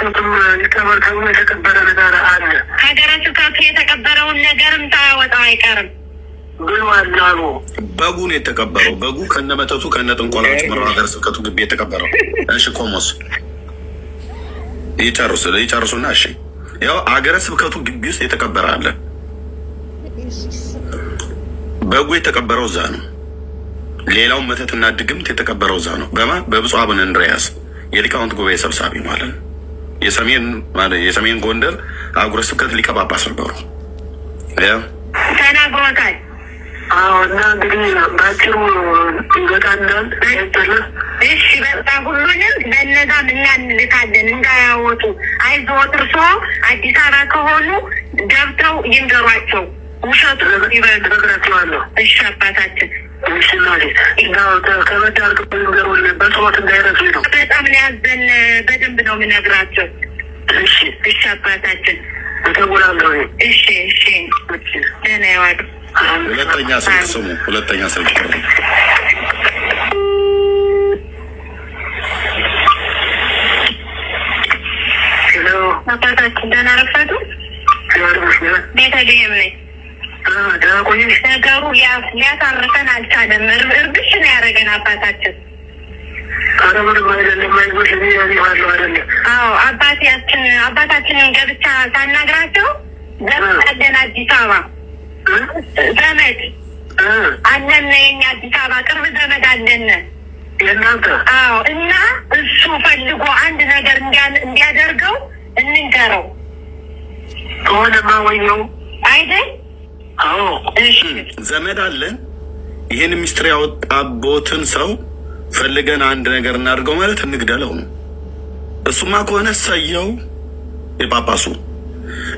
ስብከቱም ይቀበር ተብሎ የተቀበረ ነገር አለ። ሀገረ ስብከቱ የተቀበረውን ነገርም ሳያወጣው አይቀርም ብሏል አሉ። በጉ ነው የተቀበረው። በጉ ከነመተቱ ከነጥንቆላዎች ምሮ ሀገረ ስብከቱ ግቢ የተቀበረው። እሺ ቆሞስ ይጨርሱና እሺ ያው ሀገረ ስብከቱ ግቢ ውስጥ የተቀበረ አለ። በጉ የተቀበረው እዛ ነው። ሌላው መተትና ድግምት የተቀበረው እዛ ነው። በብፁዕ አቡነ እንድርያስ የሊቃውንት ጉባኤ ሰብሳቢ ማለት ነው። የሰሜን ጎንደር አህጉረ ስብከት ሊቀ ጳጳስ ነበሩ። ተናግሮታል። አዎ እና እንግዲህ ባጭሩ ይበቃናል። እሺ በቃ ሁሉንም ለነዛም እኛ እንልካለን እንዳያወጡ። አይዞት እርሶ አዲስ አበባ ከሆኑ ገብተው ይንገሯቸው። ውሸቱ ይበግራቸዋለሁ። እሺ አባታችን ሽናሌ ከመዳር ንገሩን በጽወት እንዳይረሱ ነው። በጣም ሊያዘን በደንብ ነው የምነግራቸው። እሺ እሺ አባታችን እተውላለሁ። እሺ እሺ ደህና ይዋሉ። ሁለተኛ ስልክ ስሙ። ሁለተኛ ስልክ አባታችን ደህና ረፈዱ። ቤተልሔም ነኝ። ነገሩ ሊያሳርፈን አልቻለም። እርብሽ ነው ያደረገን አባታችን። አዎ አባታችንን ገብቻ ሳናግራቸው ዘመድ አዲስ አበባ ዘመድ አለን። የኛ አዲስ አበባ ቅርብ ዘመድ አለን። አዎ እና እሱ ፈልጎ አንድ ነገር እንዲያደርገው እንንገረው ከሆነማ ወየው አይደል? ዘመድ አለን። ይህን ሚስጥር ያወጣቦትን ሰው ፈልገን አንድ ነገር እናድርገው ማለት እንግደለው ነው። እሱማ ከሆነ ሰየው። የጳጳሱ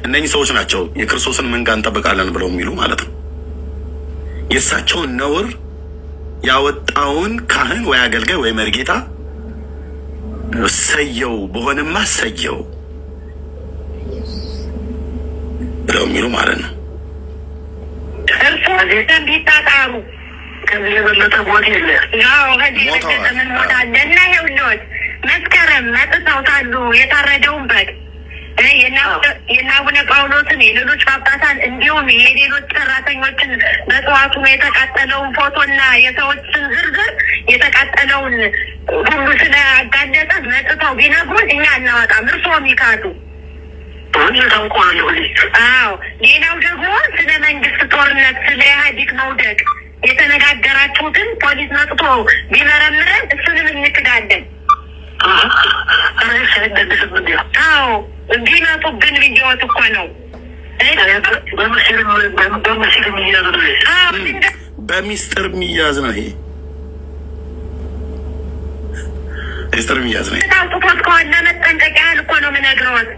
እነኚህ ሰዎች ናቸው የክርስቶስን መንጋ እንጠብቃለን ብለው የሚሉ ማለት ነው። የእሳቸውን ነውር ያወጣውን ካህን ወይ አገልጋይ ወይ መርጌታ ሰየው በሆነማ ሰየው ብለው የሚሉ ማለት ነው። እርሱ ዘንድ ይጣጣሩ። ከዚህ የበለጠ ሞት የለ። ያው ከዚህ የበለጠ ምን ሞት አለ? እና ይኸውልዎት መስከረም መጥተውታሉ የታረደውን በግ የእነ አቡነ ጳውሎስን የሌሎች ጳጳሳን እንዲሁም የሌሎች ሰራተኞችን በጠዋቱ የተቃጠለውን ፎቶና የሰዎችን ዝርዝር የተቃጠለውን ሁሉ ስለአጋለጠ መጥተው ቢነግሩን እኛ እናወጣም። እርስዎም ይካዱ። አዎ ሌላው ደግሞ ስለ መንግስት ጦርነት፣ ስለ ኢህአዴግ መውደቅ የተነጋገራችሁትን ፖሊስ መጥቶ ቢመረምረን እሱንም እንክዳለን። አዎ ቢመጡብን ብዬዎት እኮ ነው። በሚስጥር የሚያዝ ነው። ይሄ ሚስጥር የሚያዝ ነው። ታውጡት ከሆነ መጠንቀቂያ ያህል እኮ ነው የምነግረዎት።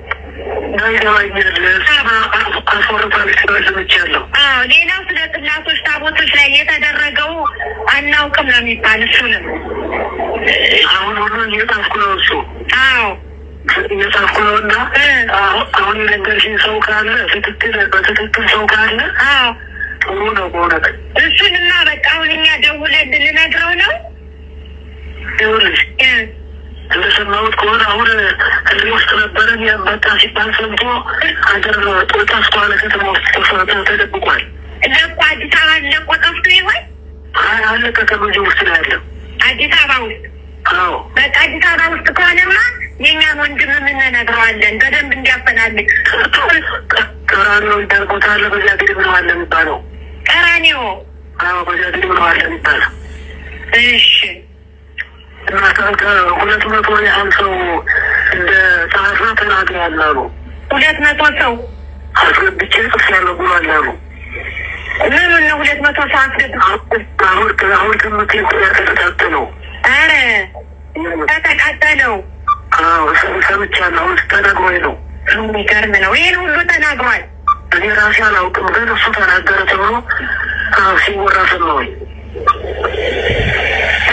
ሌላው ስለ ጽላቶች ታቦቶች ላይ የተደረገው አናውቅም ነው የሚባል። እሱንም አሁን ሁሉ እየጻፍኩ ነው። እሱ አዎ እየጻፍኩ ነው። እና አሁን የነገርሽኝ ሰው ካለ በትክክል ሰው ካለ ጥሩ ነው በእውነት። እሱንማ በቃ አሁን እኛ ደውለን ልነግረው ነው። ይኸውልሽ እንደሰማሁት ከሆነ አሁን እዚህ ውስጥ ነበረን ያመጣ ሲባል ሰምቶ ሀገር ጠፍቷል። ከተማ ውስጥ ተደብቋል። ለቆ አዲስ አበባ ለቆ ጠፍቶ ይሆን? አለ ከተማ ውስጥ ነው ያለው። አዲስ አበባ ውስጥ? አዎ በቃ አዲስ አበባ ውስጥ ከሆነማ የእኛን ወንድም የምንነግረዋለን በደንብ እንዲያፈላልግ። ቀራኒዮ ይዳርጎታል። በዚያ ግድም ነው አለ የሚባለው። ቀራኒዮ? አዎ በዚያ ግድም ነው አለ የሚባለው። እሺ እና 200 ያህል ሰው እንደ ጸሐፊ ተናግረዋል አሉ። 200 ሰው አስገብቼ ጽፌያለሁ ብሏል አሉ። ምኑን ነው 200 ሰው አስገብቼ? አሁን ትምህርት ተቃጠለው። ኧረ ተቃጠለው? አዎ ሰምቻለሁ። አሁን ተናግሮኝ ነው። የሚገርም ነው። ይህን ሁሉ ተናግሯል። እኔ ራሴ አላውቅም፣ ግን እሱ ተናገረ ተብሎ ሲወራ ሰማሁኝ።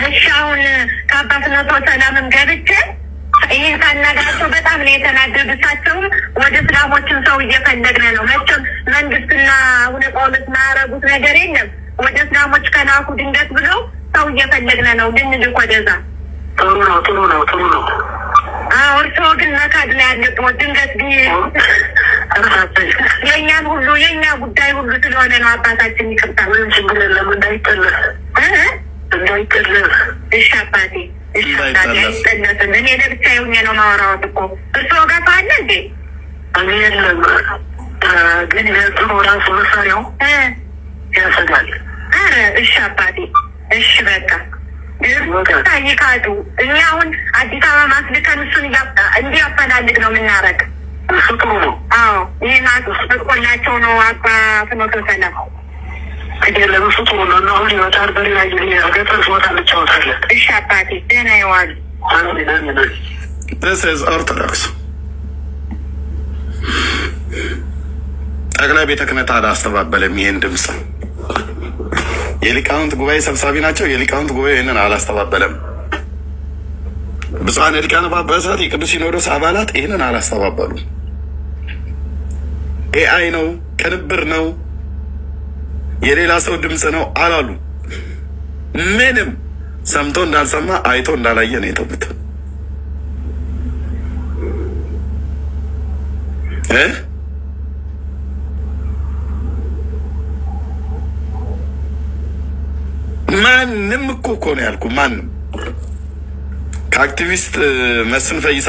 እሺ አሁን ከአባትነቶ ሰላምም ገብቼ ይህን ሳናግራቸው በጣም ነው የተናደዱ። እሳቸውም ወደ እስላሞችን ሰው እየፈለግን ነው። መቼም መንግስትና አቡነ ጳውሎስ ማያረጉት ነገር የለም። ወደ እስላሞች ከላኩ ድንገት ብለው ሰው እየፈለግን ነው ልንልክ ወደዛ። ጥሩ ነው ጥሩ ነው ጥሩ ነው። እርስዎ ግን መካድ ላይ ያለብዎት ድንገት የእኛን ሁሉ የእኛ ጉዳይ ሁሉ ስለሆነ ነው። አባታችን ይቅርታ። ምንም ችግር የለም። እንዳይጠለፍ እንዳይጠለፍ። እሺ አባቴ፣ እሺ አባቴ፣ አይጠለፍም። እኔ ለብቻ የሆኜ ነው ማወራዎት እኮ። እርስዎ ጋር ሰው አለ እንዴ? እኔ የለም፣ ግን የጥሩ ራሱ መሳሪያው ያሰጋል። ኧረ እሺ አባቴ፣ እሺ በቃ ይካዱ። እኛ አሁን አዲስ አበባ ማስልከን እሱን እንዲያፈላልግ ነው የምናረግ። እሱ ጥሩ ነው። አዎ ይህን አስቆላቸው ነው አባ ፍኖተ ሰላም አይደለም። እሱ ጥሩ ነው። እና አሁን ይወጣል። በሌላ ጊዜ ገጠር ስወጣ እንጫወታለን። እሺ አባቴ፣ ደህና ይዋሉ። አሜን አሜን። This is Orthodox. ጠቅላይ ቤተ ክህነት አላስተባበለም ይህን ድምፅ። የሊቃውንት ጉባኤ ሰብሳቢ ናቸው። የሊቃውንት ጉባኤ ይህንን አላስተባበለም። ብፁዓን ሊቃነ ጳጳሳት የቅዱስ ሲኖዶስ አባላት ይህንን አላስተባበሉ። ኤአይ ነው፣ ቅንብር ነው፣ የሌላ ሰው ድምፅ ነው አላሉ። ምንም ሰምቶ እንዳልሰማ አይቶ እንዳላየ ነው የተውት። ማንም እኮ ነው ያልኩ። ማንም ከአክቲቪስት መስፍን ፈይሳ